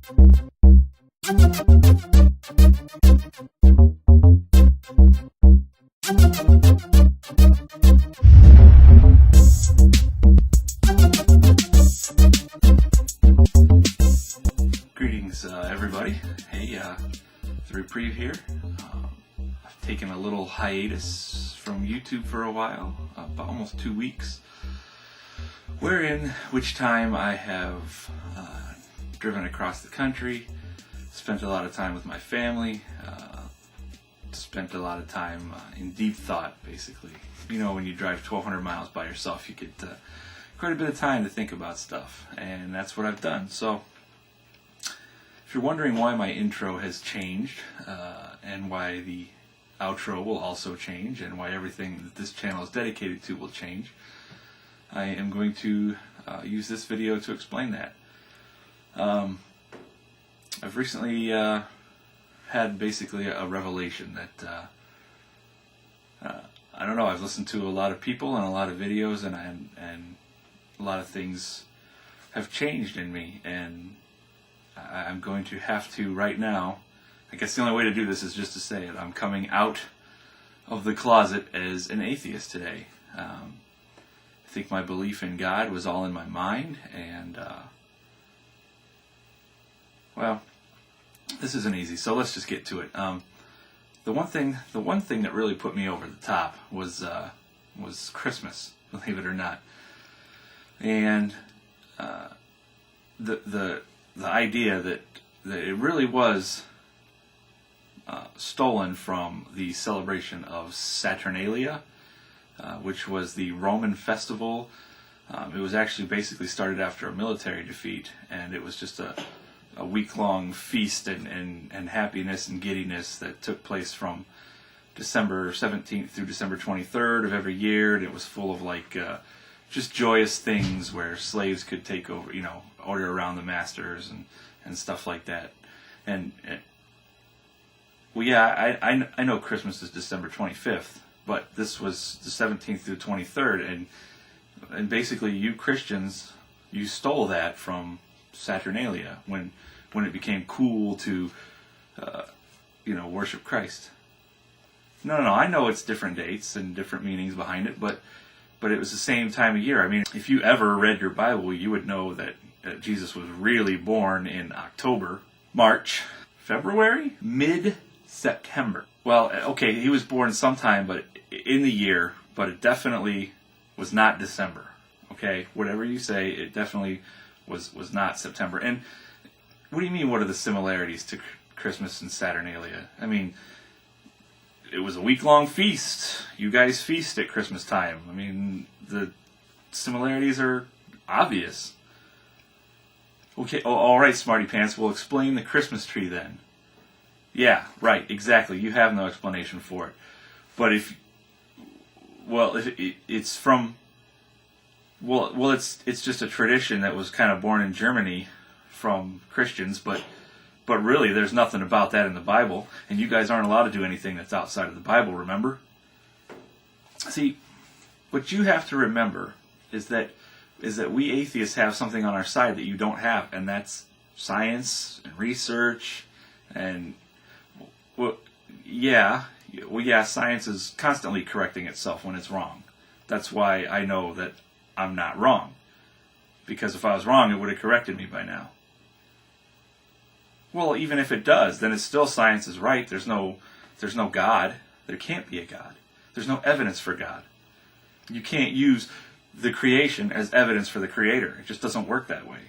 Greetings, everybody. Hey, it's Reprieve here. I've taken a little hiatus from YouTube for a while, about almost 2 weeks, which time I have driven across the country, spent a lot of time with my family, spent a lot of time in deep thought, basically. You know, when you drive 1,200 miles by yourself, you get quite a bit of time to think about stuff, and that's what I've done. So, if you're wondering why my intro has changed, and why the outro will also change, and why everything that this channel is dedicated to will change, I am going to use this video to explain that. I've recently had basically a revelation that, I don't know, I've listened to a lot of people and a lot of videos, and a lot of things have changed in me, and I'm going to have to, right now, I guess the only way to do this is just to say it, I'm coming out of the closet as an atheist today. I think my belief in God was all in my mind, and, well, this isn't easy, so let's just get to it. The one thing that really put me over the top was Christmas, believe it or not. And the idea that it really was stolen from the celebration of Saturnalia, which was the Roman festival. It was actually basically started after a military defeat, and it was just a week-long feast and happiness and giddiness that took place from December 17th through December 23rd of every year, and it was full of like just joyous things where slaves could take over, you know, order around the masters and stuff like that. And well, yeah, I know Christmas is December 25th, but this was the 17th through the 23rd, and basically you Christians, you stole that from Saturnalia when it became cool to you know, worship Christ. No, I know it's different dates and different meanings behind it, but it was the same time of year. I mean, if you ever read your Bible, you would know that Jesus was really born in October, March, February, mid-September. Well, okay, he was born sometime but in the year, but it definitely was not December. Okay, whatever you say, it definitely was not September. And what do you mean, what are the similarities to Christmas and Saturnalia? I mean, it was a week-long feast. You guys feast at Christmas time. I mean, the similarities are obvious. Okay, all right, smarty pants, we'll explain the Christmas tree then. Yeah, right, exactly. You have no explanation for it. But if it's from, well, it's just a tradition that was kind of born in Germany from Christians, but really, there's nothing about that in the Bible, and you guys aren't allowed to do anything that's outside of the Bible, remember? See, what you have to remember is that we atheists have something on our side that you don't have, and that's science and research, and, yeah, science is constantly correcting itself when it's wrong. That's why I know that I'm not wrong, because if I was wrong, it would have corrected me by now. Well, even if it does, then it's still science is right. There's no God. There can't be a God. There's no evidence for God. You can't use the creation as evidence for the Creator. It just doesn't work that way.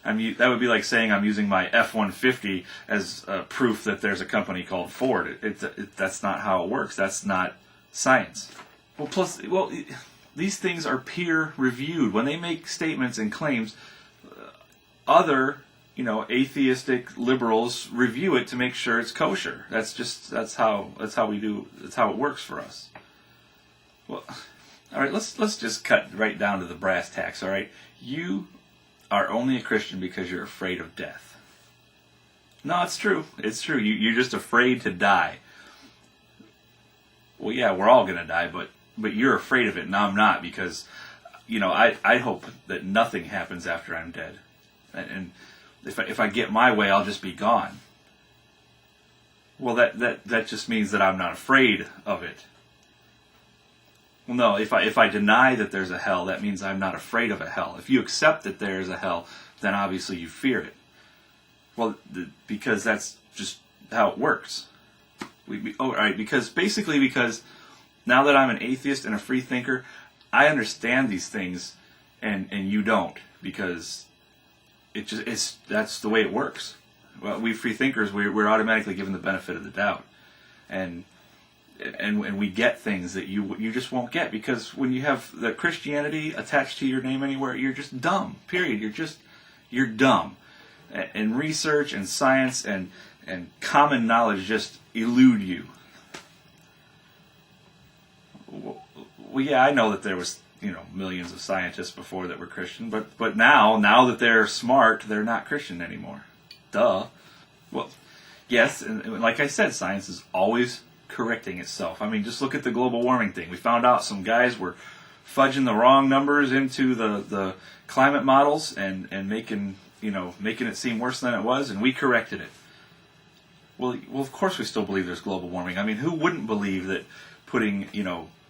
I mean, that would be like saying I'm using my F-150 as proof that there's a company called Ford. That's not how it works. That's not science. Well, these things are peer-reviewed. When they make statements and claims, other atheistic liberals review it to make sure it's kosher. That's how it works for us. Well, all right, let's just cut right down to the brass tacks. All right, you are only a Christian because you're afraid of death. No, it's true. It's true. You're just afraid to die. Well, yeah, we're all gonna die, but you're afraid of it, and I'm not, because I hope that nothing happens after I'm dead. And if I get my way, I'll just be gone. Well, that just means that I'm not afraid of it. Well, no, if I deny that there's a hell, that means I'm not afraid of a hell. If you accept that there is a hell, then obviously you fear it. Well, because that's just how it works. Because now that I'm an atheist and a free thinker, I understand these things, and you don't, because that's the way it works. Well, we free thinkers, we're automatically given the benefit of the doubt, and we get things that you just won't get, because when you have the Christianity attached to your name anywhere, you're just dumb. Period. You're dumb, and research and science and common knowledge just elude you. Well, yeah, I know that there was millions of scientists before that were Christian, but now that they're smart, they're not Christian anymore. Duh. Well, yes, and like I said, science is always correcting itself. I mean, just look at the global warming thing. We found out some guys were fudging the wrong numbers into the climate models and making it seem worse than it was, and we corrected it. Well, of course we still believe there's global warming. I mean, who wouldn't believe that putting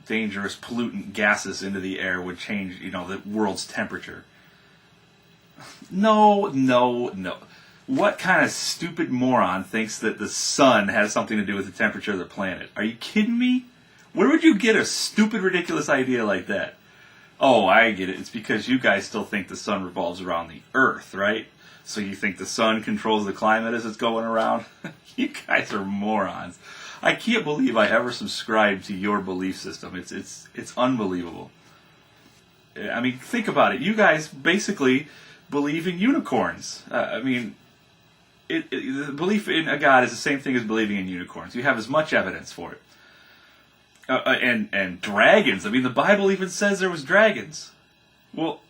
dangerous pollutant gases into the air would change the world's temperature? No. What kind of stupid moron thinks that the sun has something to do with the temperature of the planet? Are you kidding me? Where would you get a stupid, ridiculous idea like that? Oh, I get it. It's because you guys still think the sun revolves around the Earth, right? So you think the sun controls the climate as it's going around? You guys are morons. I can't believe I ever subscribed to your belief system. It's unbelievable. I mean, think about it. You guys basically believe in unicorns. The belief in a God is the same thing as believing in unicorns. You have as much evidence for it. And dragons. I mean, the Bible even says there was dragons. Well,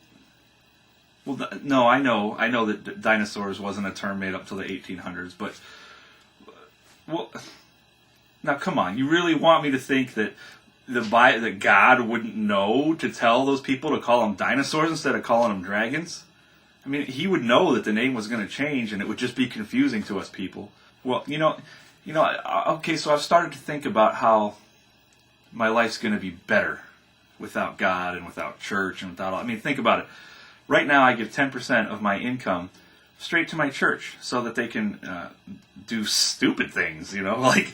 no, I know that dinosaurs wasn't a term made up till the 1800s, but now come on, you really want me to think that that God wouldn't know to tell those people to call them dinosaurs instead of calling them dragons? I mean, he would know that the name was going to change, and it would just be confusing to us people. Well, okay, so I've started to think about how my life's going to be better without God and without church and without all. I mean, think about it. Right now, I give 10% of my income straight to my church so that they can do stupid things, like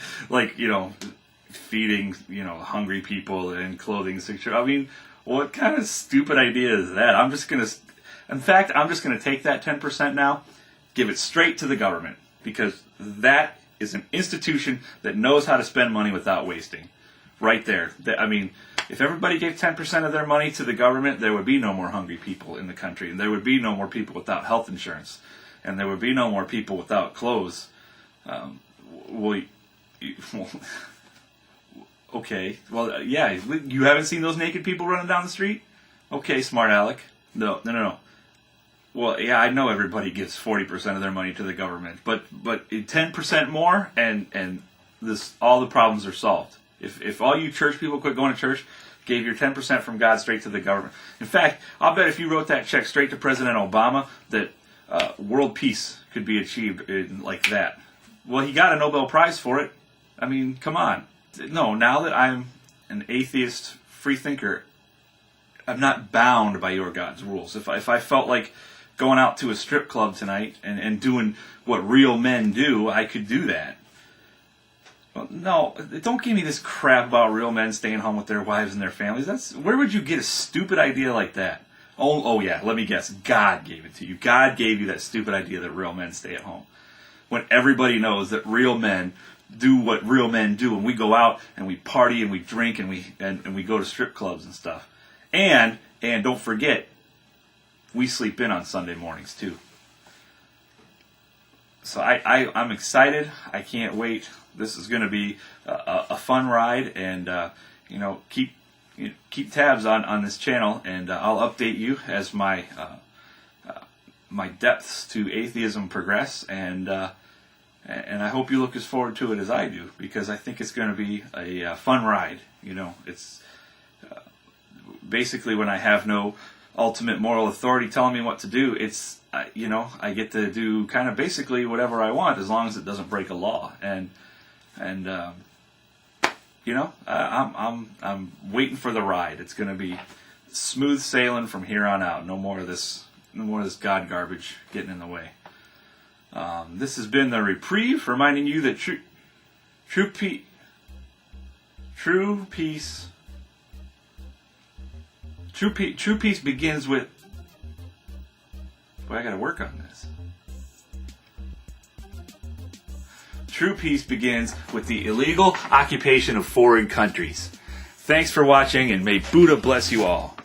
feeding hungry people and clothing sick children. I mean, what kind of stupid idea is that? I'm just going to take that 10% now, give it straight to the government, because that is an institution that knows how to spend money without wasting. Right there. I mean, if everybody gave 10% of their money to the government, there would be no more hungry people in the country, and there would be no more people without health insurance, and there would be no more people without clothes. Okay. Well, yeah. You haven't seen those naked people running down the street? Okay, smart Alec. No. Well, yeah, I know everybody gives 40% of their money to the government, but 10% more, and all the problems are solved. If all you church people quit going to church, gave your 10% from God straight to the government. In fact, I'll bet if you wrote that check straight to President Obama, that world peace could be achieved like that. Well, he got a Nobel Prize for it. I mean, come on. No, now that I'm an atheist free thinker, I'm not bound by your God's rules. If I felt like going out to a strip club tonight and doing what real men do, I could do that. Well, no, don't give me this crap about real men staying home with their wives and their families. Where would you get a stupid idea like that? Oh yeah, let me guess. God gave it to you. God gave you that stupid idea that real men stay at home. When everybody knows that real men do what real men do, and we go out and we party and we drink and we go to strip clubs and stuff. And don't forget, we sleep in on Sunday mornings too. So I'm excited. I can't wait. This is going to be a fun ride, and keep tabs on this channel, and I'll update you as my depths to atheism progress, and I hope you look as forward to it as I do, because I think it's going to be a fun ride. It's basically when I have no ultimate moral authority telling me what to do. It's I get to do kind of basically whatever I want as long as it doesn't break a law. And I'm waiting for the ride. It's going to be smooth sailing from here on out. No more of this God garbage getting in the way. This has been the Reprieve, reminding you that true peace begins with. Boy, I got to work on this. True peace begins with the illegal occupation of foreign countries. Thanks for watching, and may Buddha bless you all.